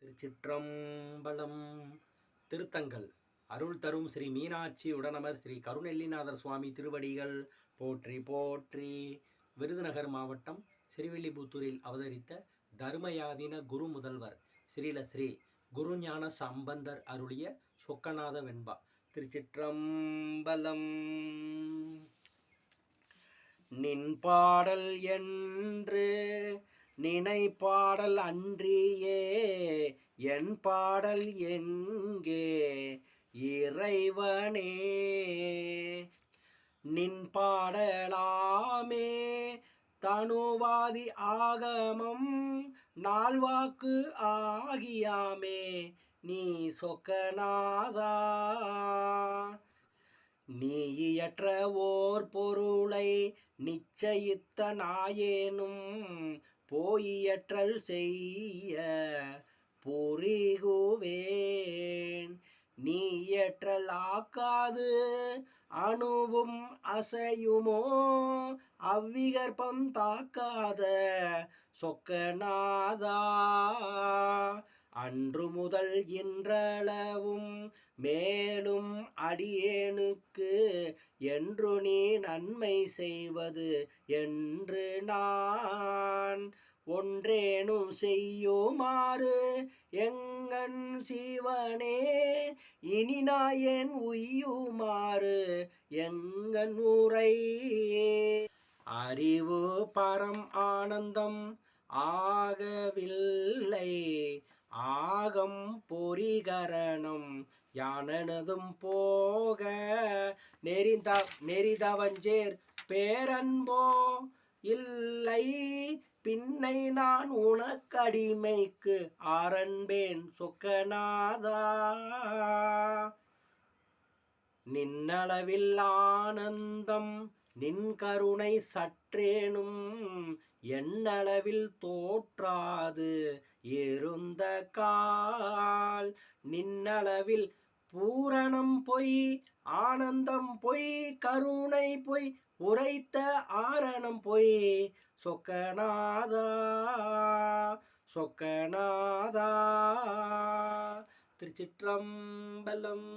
திருச்சிற்றம்பலம். திருத்தங்கள் அருள் தரும் ஸ்ரீ மீனாட்சி உடனமர் ஸ்ரீ கருணெல்லிநாதர் சுவாமி திருவடிகள் போற்றி போற்றி. விருதுநகர் மாவட்டம் ஸ்ரீவில்லிபுத்தூரில் அவதரித்த தர்மயாதீன குரு முதல்வர் ஸ்ரீல ஸ்ரீ குருஞான சம்பந்தர் அருளிய சொக்கநாத வெண்பா. திருச்சிற்றம்பலம். நின் பாடல் என்று நினைப்பாடல் அன்றியே என் பாடல் எங்கே இறைவனே. நின் பாடலாமே தனுவாதி ஆகமம் நால்வாக்கு ஆகியாமே நீ சொக்கநாதா. நீ இயற்ற ஓர் பொருளை நிச்சயித்த நாயேனும் போயியற்றல் செய்ய புரிகுவேன். நீ இயற்றல் ஆக்காது அணுவும் அசையுமோ அவ்விகற்பம் தாக்காத சொக்கநாதா. அன்று முதல் இன்றளவும் மேலும் அடியேனுக்கு என்று நீ நன்மை செய்வது என்று நான் ஒன்றேனும் செய்யுமாறு எங்கன் சிவனே இனி நாயேன் உய்யுமாறு எங்கன் உரை. அறிவு பரம் ஆனந்தம் ஆகவில்லை ஆகம் பொறிகரணம் யானதும் போக நெறிதவஞ்சேர் பேரன்போ இல்லை பின்னை நான் உனக்கடிமைக்கு ஆரன்பேன் சொக்கநாதா. நின்னளவில் ஆனந்தம் நின் கருணை சற்றேனும் என்னளவில் தோற்றாது இருந்த கால் நின்னளவில் பூரணம் பொய் ஆனந்தம் பொய் கருணை பொய் உரைத்த ஆரணம் பொய் சொக்கநாதா சொக்கநாதா. திருச்சிற்றம்பலம்.